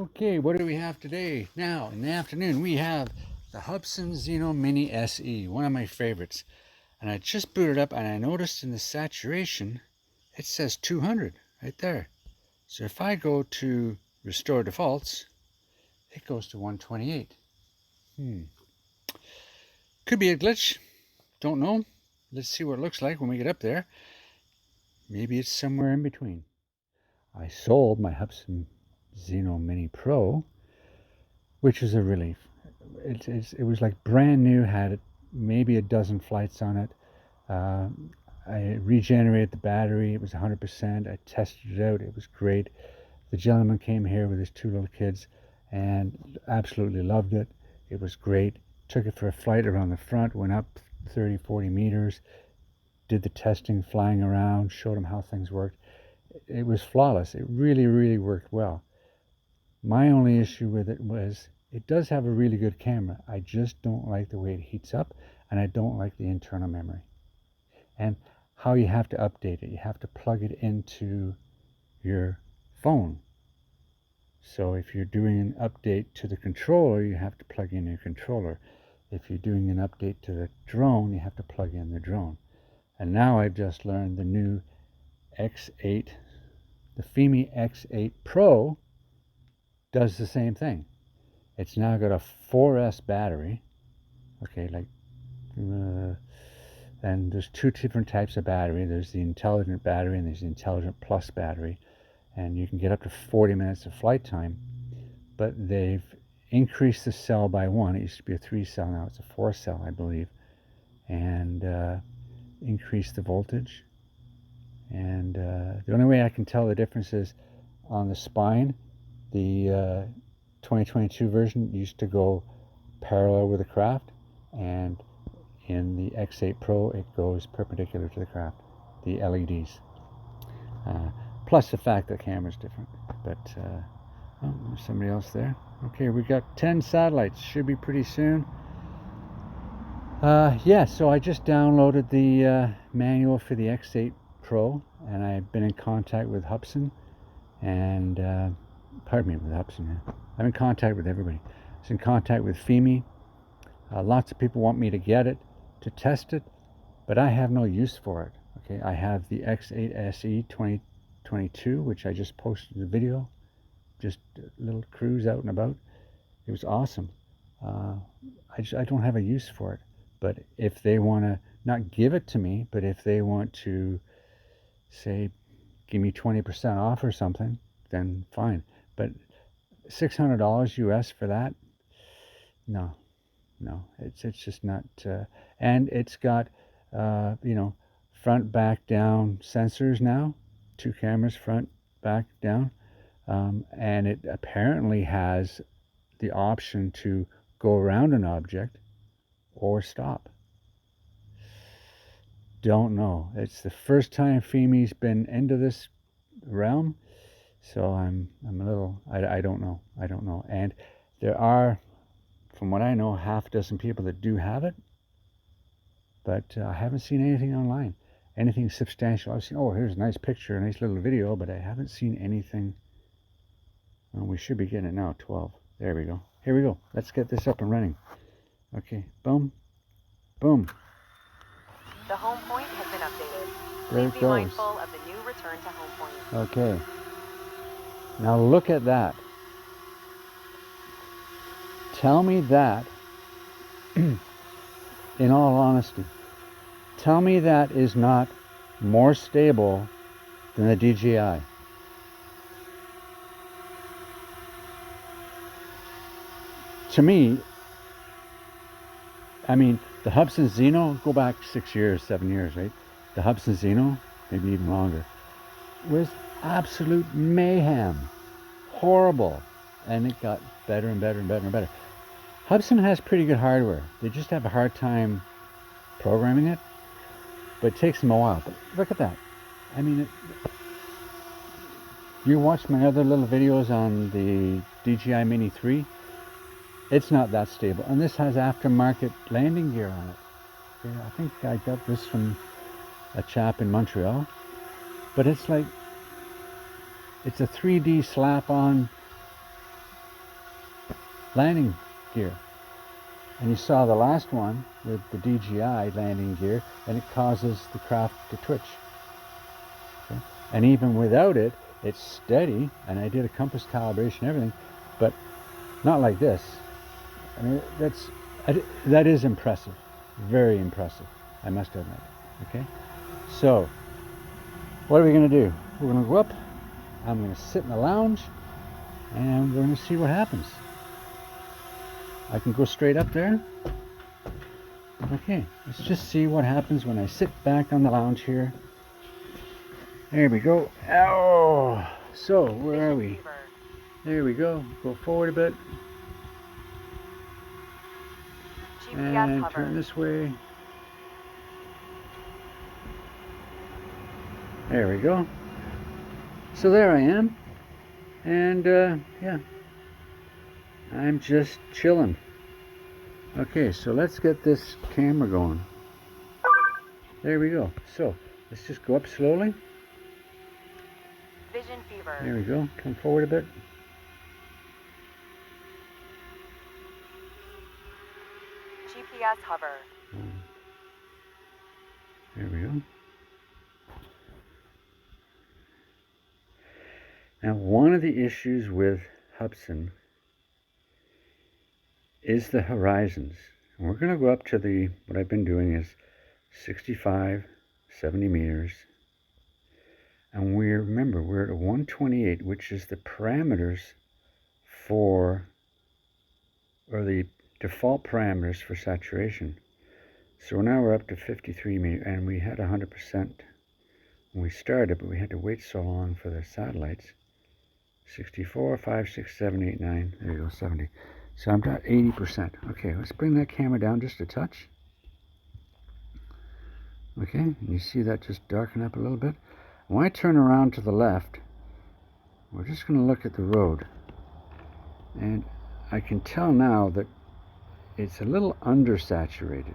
Okay, what do we have today? Now, in the afternoon, we have the Hubsan Zino Mini SE, one of my favorites. And I just booted up and I noticed in the saturation, it says 200 right there. So if I go to restore defaults, it goes to 128. Could be a glitch, don't know. Let's see what it looks like when we get up there. Maybe it's somewhere in between. I sold my Hubsan Zino Mini Pro, which is a relief. It was like brand new, had maybe a dozen flights on it. I regenerated the battery. It was 100%. I tested it out. It was great. The gentleman came here with his two little kids and absolutely loved it. It was great. Took it for a flight around the front, went up 30, 40 meters, did the testing, flying around, showed him how things worked. It was flawless. It really, really worked well. My only issue with it was it does have a really good camera. I just don't like the way it heats up, and I don't like the internal memory. And how you have to update it. You have to plug it into your phone. So if you're doing an update to the controller, you have to plug in your controller. If you're doing an update to the drone, you have to plug in the drone. And now I've just learned the new X8, the FIMI X8 Pro does the same thing. It's now got a 4S battery. Okay, and there's two different types of battery. There's the intelligent battery and there's the intelligent plus battery. And you can get up to 40 minutes of flight time. But they've increased the cell by one. It used to be a 3-cell, now it's a 4-cell, I believe. And increased the voltage. And the only way I can tell the difference is on the spine. The 2022 version used to go parallel with the craft, and in the X8 Pro it goes perpendicular to the craft, the LEDs. Plus the fact that the camera's different. But oh, there's somebody else there. Okay, we got 10 satellites. Should be pretty soon. Yeah, so I just downloaded the manual for the X8 Pro, and I've been in contact with Hubsan, and pardon me, with Hubsan. Yeah. I'm in contact with everybody. I was in contact with FIMI. Lots of people want me to get it, to test it, but I have no use for it. Okay, I have the X8 SE 2022, which I just posted the video, just a little cruise out and about. It was awesome. I don't have a use for it. But if they want to not give it to me, but if they want to say, give me 20% off or something, then fine. But $600 US for that? No, it's just not. And it's got, front, back, down sensors now. 2 cameras, front, back, down. And it apparently has the option to go around an object or stop. Don't know. It's the first time FIMI's been into this realm, so I'm a little, I don't know. And there are, from what I know, half a dozen people that do have it, but I haven't seen anything online, anything substantial. I've seen, oh, here's a nice picture, a nice little video, but I haven't seen anything. Well, we should be getting it now, 12. There we go. Here we go. Let's get this up and running. Okay, boom, boom. The home point has been updated. There Please be mindful of the new return to home point. Okay. Now look at that. Tell me that, in all honesty, tell me that is not more stable than the DJI. To me, I mean, the Hubsan Zino, go back 6 years, 7 years, right? The Hubsan Zino, maybe even longer, was absolute mayhem. Horrible. And it got better and better and better and better. Hubsan has pretty good hardware. They just have a hard time programming it, but it takes them a while. But look at that. I mean, you watch my other little videos on the DJI Mini 3, it's not that stable. And this has aftermarket landing gear on it. Okay, I think I got this from a chap in Montreal. But it's like, it's a 3D slap-on landing gear. And you saw the last one with the DJI landing gear, and it causes the craft to twitch. Okay? And even without it, it's steady, and I did a compass calibration and everything, but not like this. I mean, that is impressive. Very impressive, I must admit. Okay? So, what are we going to do? We're going to go up, I'm going to sit in the lounge, and we're going to see what happens. I can go straight up there. Okay, let's just see what happens when I sit back on the lounge here. There we go. Oh, so where are we? There we go. Go forward a bit. And turn this way. There we go. So there I am. And yeah, I'm just chilling. Okay, so let's get this camera going. There we go. So let's just go up slowly. Vision fever. There we go. Come forward a bit. GPS hover. There we go. Now, one of the issues with Hubsan is the horizons. And we're going to go up to the, what I've been doing is 65, 70 meters. And remember, we're at 128, which is the parameters for, or the default parameters for saturation. So now we're up to 53 meters, and we had 100% when we started, but we had to wait so long for the satellites. 64, 5, 6, 7, 8, 9, there you go, 70. So I'm at 80%. Okay, let's bring that camera down just a touch. Okay, and you see that just darken up a little bit. When I turn around to the left, we're just going to look at the road. And I can tell now that it's a little undersaturated.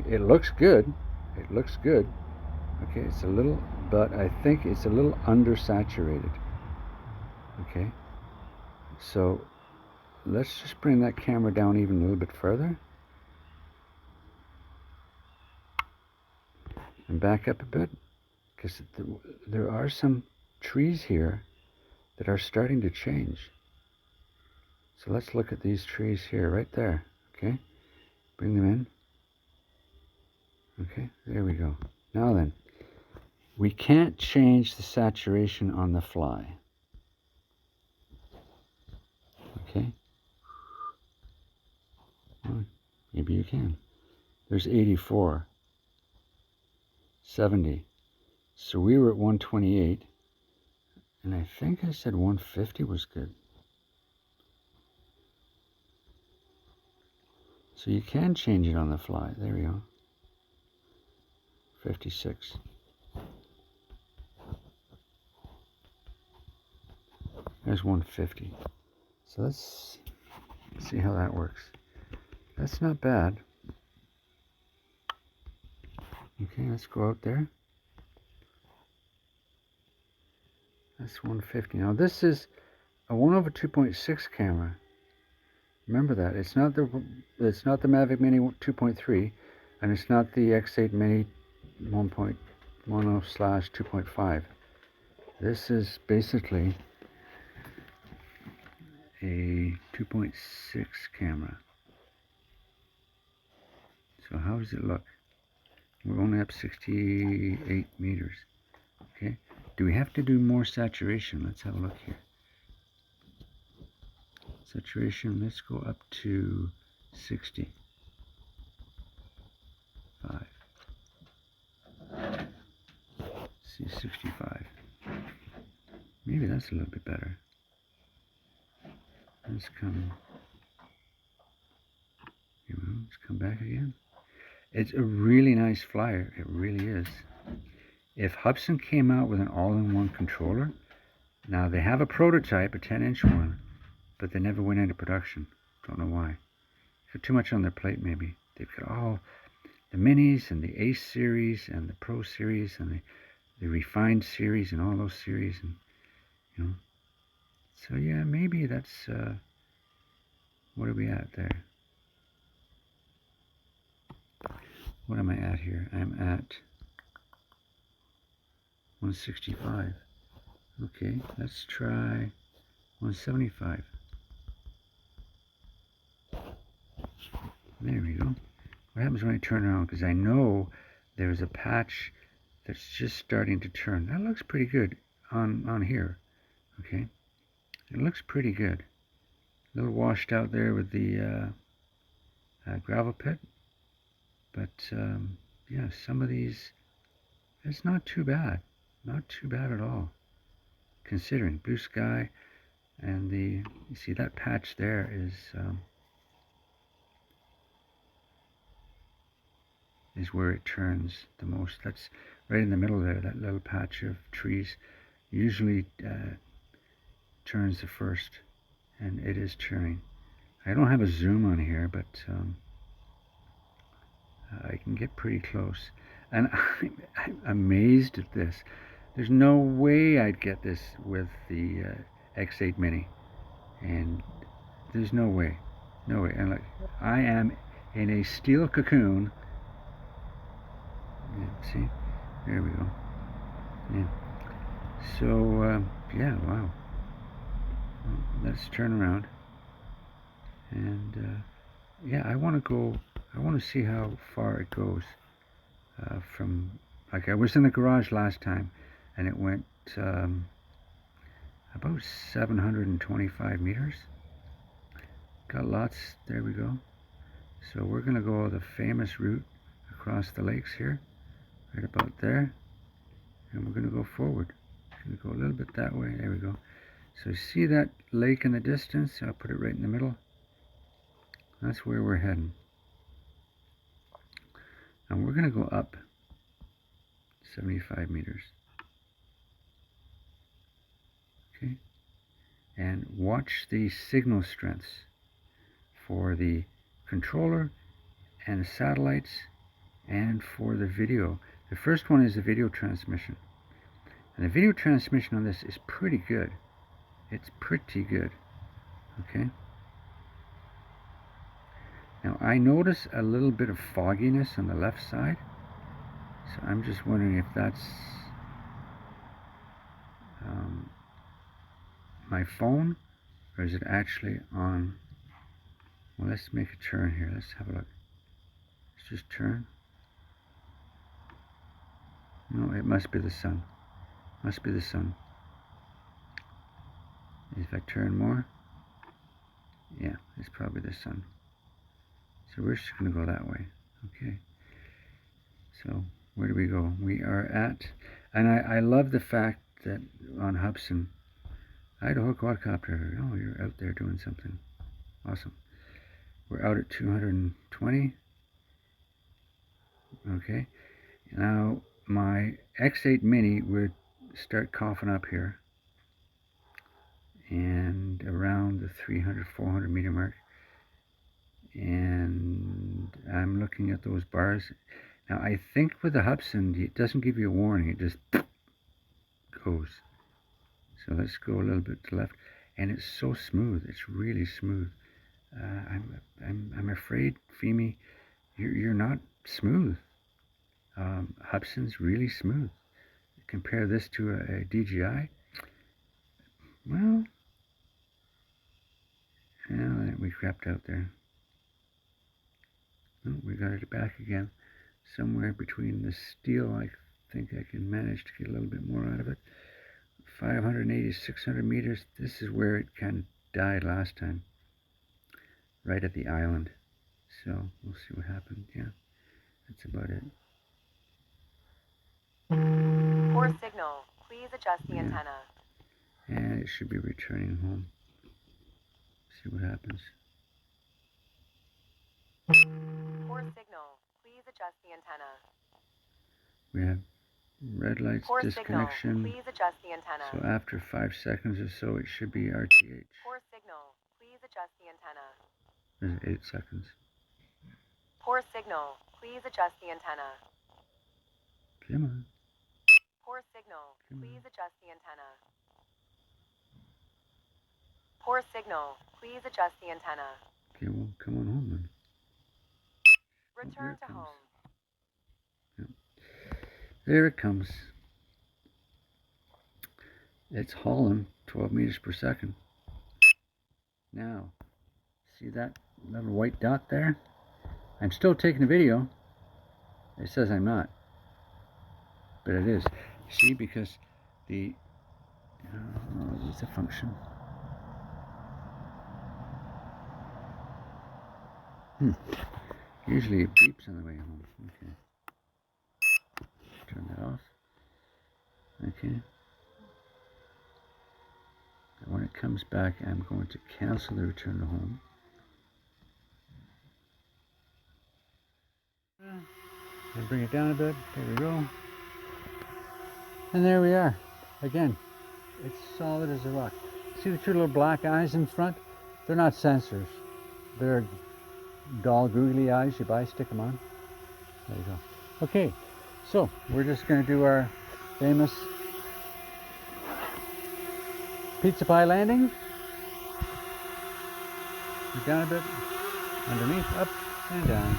It looks good. It looks good. Okay, it's a little, but I think it's a little undersaturated. Okay, so let's just bring that camera down even a little bit further. And back up a bit, because there are some trees here that are starting to change. So let's look at these trees here, right there. Okay, bring them in. Okay, there we go. Now then, we can't change the saturation on the fly. Okay, well, maybe you can. There's 84, 70. So we were at 128, and I think I said 150 was good. So you can change it on the fly. There we go. 56. There's 150. So let's see how that works. That's not bad. Okay, let's go out there. That's 150. Now this is a 1/2.6 camera. Remember that. It's not the Mavic Mini 2.3, and it's not the X8 Mini 1.10/2.5. This is basically a 2.6 camera. So how does it look? We're only up 68 meters. Okay. Do we have to do more saturation? Let's have a look here. Saturation, let's go up to 60. 5. See, 65. Maybe that's a little bit better. Let's come back again. It's a really nice flyer. It really is. If Hubsan came out with an all-in-one controller, now they have a prototype, a 10-inch one, but they never went into production. Don't know why. They got too much on their plate, maybe. They've got all the minis and the Ace series and the Pro series and the refined series and all those series, and you know. So yeah, maybe that's What are we at there? What am I at here? I'm at 165. Okay, let's try 175. There we go. What happens when I turn around? Because I know there's a patch that's just starting to turn. That looks pretty good on here. Okay, it looks pretty good. A little washed out there with the gravel pit, but yeah, some of these, it's not too bad. Not too bad at all, considering blue sky. And you see that patch there is where it turns the most. That's right in the middle there. That little patch of trees usually turns the first, and it is turning. I don't have a zoom on here, but I can get pretty close. And I'm amazed at this. There's no way I'd get this with the X8 Mini, and there's no way, no way. And like, I am in a steel cocoon. Yeah, see, there we go. Yeah. So yeah, wow. Well, let's turn around, and yeah, I want to go. I want to see how far it goes from. Like, I was in the garage last time, and it went about 725 meters. Got lots. There we go. So we're going to go the famous route across the lakes here, right about there, and we're going to go forward. Going to go a little bit that way. There we go. So see that lake in the distance? I'll put it right in the middle. That's where we're heading. And we're going to go up 75 meters. Okay. And watch the signal strengths for the controller and the satellites and for the video. The first one is the video transmission. And the video transmission on this is pretty good. It's pretty good. Okay. Now I notice a little bit of fogginess on the left side. So I'm just wondering if that's my phone, or is it actually on? Well, let's make a turn here. Let's have a look. Let's just turn. No, it must be the sun. Must be the sun. If I turn more, yeah, it's probably the sun. So we're just going to go that way. Okay. So where do we go? We are at, and I love the fact that on Hubsan, Idaho quadcopter. Oh, you're out there doing something. Awesome. We're out at 220. Okay. Now my X8 Mini would start coughing up here, and around the 300, 400 meter mark. And I'm looking at those bars. Now I think with the Hubsan, it doesn't give you a warning. It just goes. So let's go a little bit to the left, and it's so smooth. It's really smooth. I'm afraid, Fimi, you're not smooth. Hubsan's really smooth. Compare this to a DJI. Well, yeah, we crapped out there. Oh, we got it back again. Somewhere between the steel, I think I can manage to get a little bit more out of it. 580, 600 meters. This is where it kind of died last time. Right at the island. So we'll see what happens. Yeah, that's about it. Poor signal. Please adjust the antenna. And it should be returning home. See what happens. Poor signal. Please adjust the antenna. We have red lights, Poor disconnection. signal. Please adjust the antenna. So after 5 seconds or so, it should be RTH. Poor signal. Please adjust the antenna. There's 8 seconds. Poor signal. Please adjust the antenna. Come on. Poor signal. Please adjust the antenna. Poor signal. Please adjust the antenna. come on home then. Return to home. Yeah. There it comes. It's hauling 12 meters per second. Now, see that little white dot there? I'm still taking a video. It says I'm not, but it is. See, because the use a function. Usually it beeps on the way home. Okay. Turn that off. Okay. And when it comes back, I'm going to cancel the return to home. And bring it down a bit. There we go. And there we are. Again, it's solid as a rock. See the two little black eyes in front? They're not sensors. They're doll googly eyes you buy, stick them on. There you go. Okay, so we're just going to do our famous pizza pie landing. Down a bit, underneath, up and down.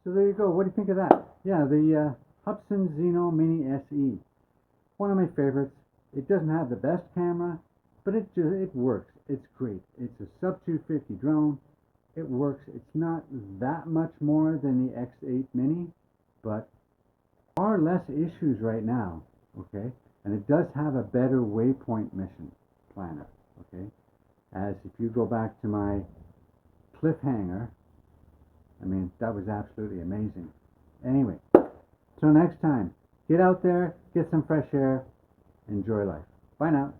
So there you go. What do you think of that? Yeah, the Hubsan Zino Mini SE. One of my favorites. It doesn't have the best camera, but it works. It's great. It's a sub 250 drone. It works. It's not that much more than the X8 Mini, but far less issues right now. Okay, and it does have a better waypoint mission planner. Okay, as if you go back to my cliffhanger, I mean, that was absolutely amazing. Anyway, till next time, get out there, get some fresh air, enjoy life. Bye now.